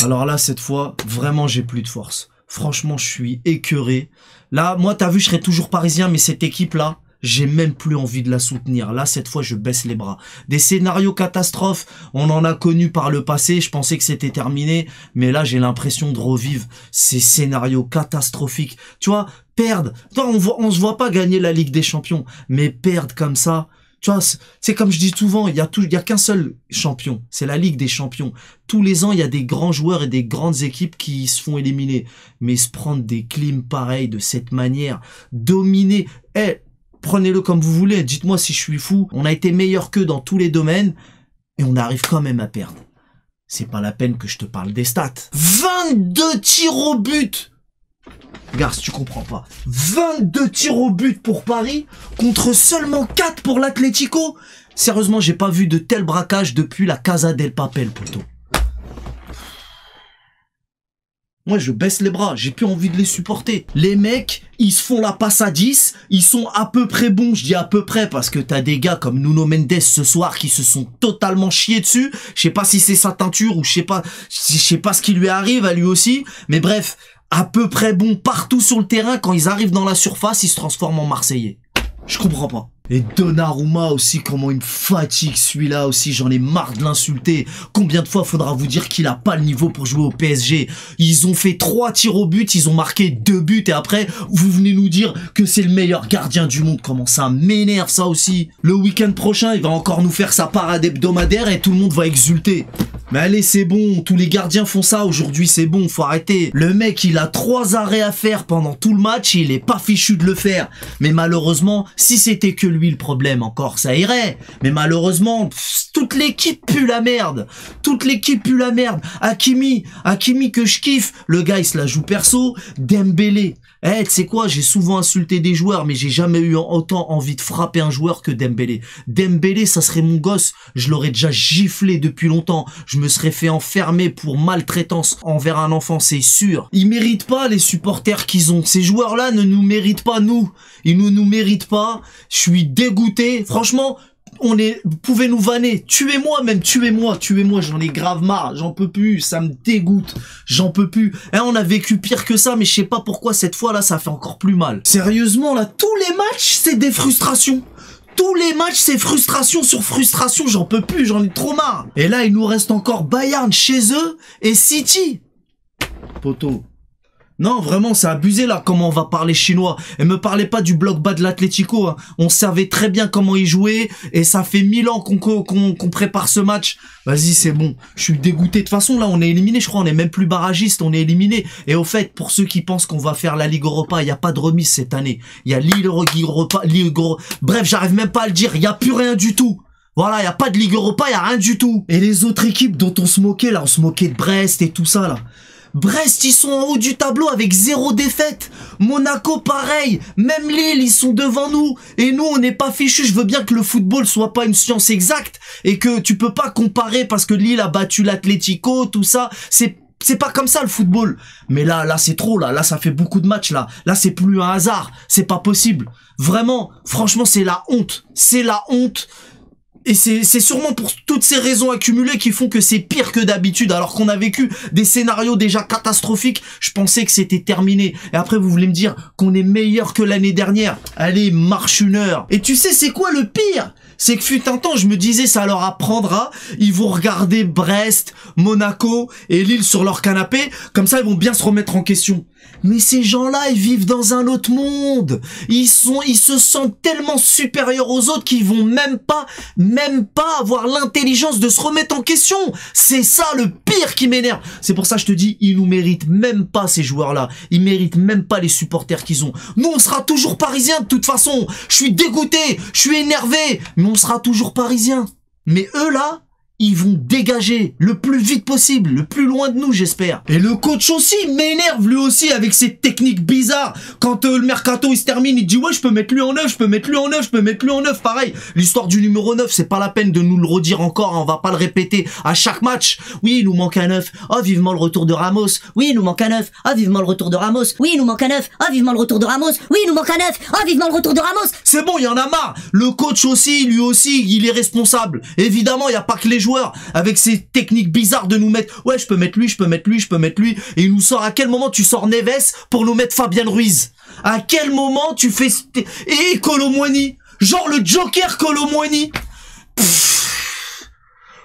Alors là, cette fois, vraiment, j'ai plus de force. Franchement, je suis écœuré. Là, moi, t'as vu, je serais toujours parisien, mais cette équipe-là, j'ai même plus envie de la soutenir. Là, cette fois, je baisse les bras. Des scénarios catastrophes, on en a connu par le passé. Je pensais que c'était terminé. Mais là, j'ai l'impression de revivre ces scénarios catastrophiques. Tu vois, perdre. On se voit pas gagner la Ligue des Champions. Mais perdre comme ça... Tu vois, c'est comme je dis souvent, il y a qu'un seul champion, c'est la Ligue des Champions. Tous les ans, il y a des grands joueurs et des grandes équipes qui se font éliminer. Mais se prendre des clims pareils de cette manière, dominer, prenez-le comme vous voulez, dites-moi si je suis fou. On a été meilleur qu'eux dans tous les domaines et on arrive quand même à perdre. C'est pas la peine que je te parle des stats. 22 tirs au but! Regarde, si tu comprends pas. 22 tirs au but pour Paris contre seulement 4 pour l'Atlético. Sérieusement, j'ai pas vu de tel braquage depuis la Casa del Papel, poto. Moi, je baisse les bras. J'ai plus envie de les supporter. Les mecs, ils se font la passe à 10. Ils sont à peu près bons. Je dis à peu près parce que t'as des gars comme Nuno Mendes ce soir qui se sont totalement chiés dessus. Je sais pas si c'est sa teinture ou je sais pas ce qui lui arrive à lui aussi. Mais bref... à peu près bon partout sur le terrain, quand ils arrivent dans la surface, ils se transforment en Marseillais. Je comprends pas. Et Donnarumma aussi, comment il me fatigue celui-là aussi, j'en ai marre de l'insulter. Combien de fois faudra vous dire qu'il a pas le niveau pour jouer au PSG? Ils ont fait 3 tirs au but, ils ont marqué 2 buts et après, vous venez nous dire que c'est le meilleur gardien du monde. Comment ça m'énerve ça aussi. Le week-end prochain, il va encore nous faire sa parade hebdomadaire et tout le monde va exulter. Mais allez, c'est bon, tous les gardiens font ça, aujourd'hui c'est bon, faut arrêter. Le mec, il a 3 arrêts à faire pendant tout le match, il est pas fichu de le faire. Mais malheureusement, si c'était que lui le problème encore, ça irait. Mais malheureusement, toute l'équipe pue la merde. Toute l'équipe pue la merde. Hakimi que je kiffe, le gars il se la joue perso. Dembélé. Tu sais quoi, j'ai souvent insulté des joueurs, mais j'ai jamais eu autant envie de frapper un joueur que Dembélé. Dembélé, ça serait mon gosse, je l'aurais déjà giflé depuis longtemps. Je me serais fait enfermer pour maltraitance envers un enfant, c'est sûr. Ils méritent pas les supporters qu'ils ont. Ces joueurs-là ne nous méritent pas, nous. Ils ne nous méritent pas. Je suis dégoûté. Franchement, vous pouvez nous vanner. Tuez-moi même, tuez-moi, j'en ai grave marre. J'en peux plus, ça me dégoûte. J'en peux plus. On a vécu pire que ça, mais je sais pas pourquoi cette fois-là, ça fait encore plus mal. Sérieusement, là, tous les matchs, c'est des frustrations. Tous les matchs, c'est frustration sur frustration. J'en peux plus, j'en ai trop marre. Et là, il nous reste encore Bayern chez eux et City. Poto. Non, vraiment, c'est abusé là, comment on va parler chinois. Et me parlez pas du bloc bas de l'Atlético. Hein. On savait très bien comment il jouait. Et ça fait 1000 ans qu'on prépare ce match. Vas-y, c'est bon. Je suis dégoûté. De toute façon, là, on est éliminé. Je crois on est même plus barragiste. On est éliminé. Et au fait, pour ceux qui pensent qu'on va faire la Ligue Europa, il n'y a pas de remise cette année. Il y a Ligue Europa. Bref, j'arrive même pas à le dire. Il n'y a plus rien du tout. Voilà, il n'y a pas de Ligue Europa, il n'y a rien du tout. Et les autres équipes dont on se moquait, là, on se moquait de Brest et tout ça, là. Brest, ils sont en haut du tableau avec 0 défaite. Monaco, pareil. Même Lille, ils sont devant nous. Et nous, on n'est pas fichus. Je veux bien que le football soit pas une science exacte. Et que tu peux pas comparer parce que Lille a battu l'Atlético, tout ça. C'est pas comme ça le football. Mais là c'est trop là. Là ça fait beaucoup de matchs là. Là c'est plus un hasard. C'est pas possible. Vraiment, franchement c'est la honte. C'est la honte. Et c'est sûrement pour toutes ces raisons accumulées qui font que c'est pire que d'habitude. Alors qu'on a vécu des scénarios déjà catastrophiques, je pensais que c'était terminé. Et après, vous voulez me dire qu'on est meilleur que l'année dernière. Allez, marche une heure. Et tu sais, c'est quoi le pire? C'est que fut un temps, je me disais, ça leur apprendra. Ils vont regarder Brest, Monaco et Lille sur leur canapé. Comme ça, ils vont bien se remettre en question. Mais ces gens-là, ils vivent dans un autre monde. Ils se sentent tellement supérieurs aux autres qu'ils vont même pas avoir l'intelligence de se remettre en question. C'est ça le pire qui m'énerve. C'est pour ça que je te dis, ils nous méritent même pas ces joueurs-là. Ils méritent même pas les supporters qu'ils ont. Nous, on sera toujours parisiens de toute façon. Je suis dégoûté, je suis énervé, mais on sera toujours parisiens. Mais eux là, ils vont dégager le plus vite possible, le plus loin de nous, j'espère. Et le coach aussi m'énerve, lui aussi, avec ses techniques bizarres. Quand le mercato il se termine, il dit ouais, je peux mettre lui en 9, je peux mettre lui en 9, je peux mettre lui en 9. Pareil, l'histoire du numéro 9, c'est pas la peine de nous le redire encore, hein, on va pas le répéter à chaque match. Oui, il nous manque un 9. Oh, vivement le retour de Ramos. Oui, il nous manque un 9. Ah, vivement le retour de Ramos. Oui, il nous manque un 9. Ah, vivement le retour de Ramos. Oui, il nous manque un 9. Ah, vivement le retour de Ramos. C'est bon, il y en a marre. Le coach aussi, lui aussi, il est responsable. Évidemment, il y a pas que les joueurs. joueurs avec ses techniques bizarres de nous mettre, ouais, je peux mettre lui, je peux mettre lui, je peux mettre lui, et il nous sort, à quel moment tu sors Neves pour nous mettre Fabien Ruiz? À quel moment tu fais, et Kolo Muani, genre le Joker Kolo Muani.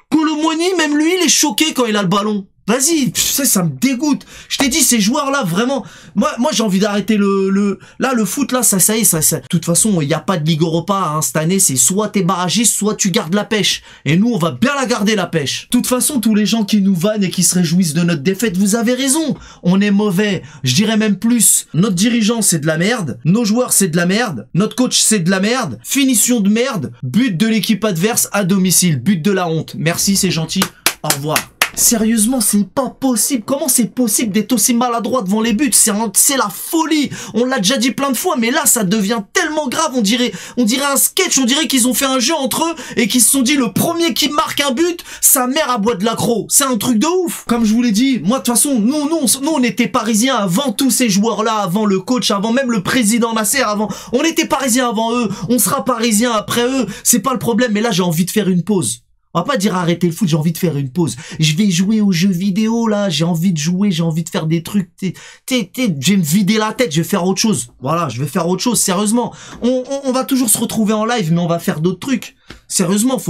Kolo Muani, même lui, il est choqué quand il a le ballon. Vas-y, ça me dégoûte. Je t'ai dit, ces joueurs-là, vraiment, moi j'ai envie d'arrêter le foot, là, ça y est, ça. De toute façon, il n'y a pas de Ligue Europa, hein, cette année, c'est soit t'es barragiste, soit tu gardes la pêche. Et nous, on va bien la garder, la pêche. De toute façon, tous les gens qui nous vannent et qui se réjouissent de notre défaite, vous avez raison. On est mauvais. Je dirais même plus. Notre dirigeant, c'est de la merde. Nos joueurs, c'est de la merde. Notre coach, c'est de la merde. Finition de merde. But de l'équipe adverse à domicile. But de la honte. Merci, c'est gentil. Au revoir. Sérieusement, c'est pas possible. Comment c'est possible d'être aussi maladroit devant les buts? C'est la folie. On l'a déjà dit plein de fois, mais là, ça devient tellement grave. On dirait un sketch. On dirait qu'ils ont fait un jeu entre eux et qu'ils se sont dit, le premier qui marque un but, sa mère a boit de l'accro. C'est un truc de ouf. Comme je vous l'ai dit, moi, de toute façon, nous, on était parisiens avant tous ces joueurs-là, avant le coach, avant même le président Nasser, avant. On était parisiens avant eux. On sera parisiens après eux. C'est pas le problème. Mais là, j'ai envie de faire une pause. On va pas dire arrêter le foot, j'ai envie de faire une pause. Je vais jouer aux jeux vidéo, là. J'ai envie de jouer, j'ai envie de faire des trucs. Je vais me vider la tête, je vais faire autre chose. Voilà, je vais faire autre chose, sérieusement. On va toujours se retrouver en live, mais on va faire d'autres trucs. Sérieusement,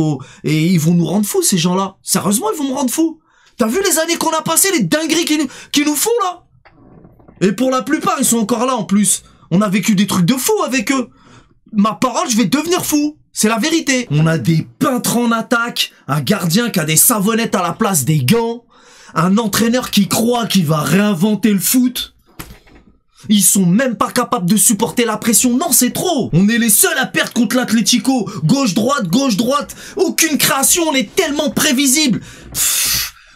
et ils vont nous rendre fous, ces gens-là. Sérieusement, ils vont me rendre fous. T'as vu les années qu'on a passées, les dingueries qu'ils nous font, là? Et pour la plupart, ils sont encore là, en plus. On a vécu des trucs de fou avec eux. Ma parole, je vais devenir fou. C'est la vérité. On a des peintres en attaque, un gardien qui a des savonnettes à la place des gants, un entraîneur qui croit qu'il va réinventer le foot. Ils sont même pas capables de supporter la pression. Non, c'est trop. On est les seuls à perdre contre l'Atlético. Gauche-droite, gauche-droite. Aucune création, on est tellement prévisible.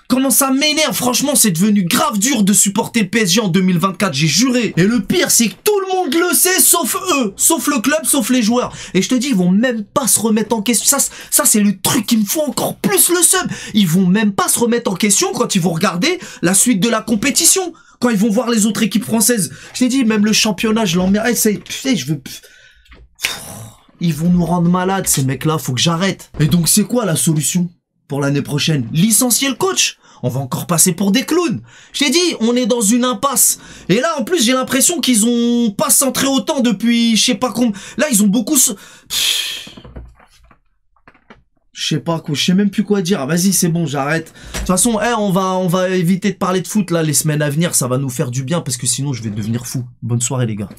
Comment ça m'énerve, franchement, c'est devenu grave dur de supporter le PSG en 2024, j'ai juré. Et le pire, c'est que tout le monde le sait, sauf eux, sauf le club, sauf les joueurs. Et je te dis, ils vont même pas se remettre en question. Ça c'est le truc qui me fout encore plus le seum. Ils vont même pas se remettre en question quand ils vont regarder la suite de la compétition. Quand ils vont voir les autres équipes françaises. Je t'ai dit, même le championnat, je l'emmerde. Putain, je veux... Ils vont nous rendre malades, ces mecs-là, faut que j'arrête. Et donc, c'est quoi la solution pour l'année prochaine? Licencier le coach. On va encore passer pour des clowns. Je t'ai dit, on est dans une impasse. Et là, en plus, j'ai l'impression qu'ils ont pas centré autant depuis, je sais pas combien. Là, ils ont beaucoup... Je sais pas quoi, je sais même plus quoi dire. Vas-y, c'est bon, j'arrête. De toute façon, on va éviter de parler de foot, là, les semaines à venir. Ça va nous faire du bien, parce que sinon, je vais devenir fou. Bonne soirée, les gars.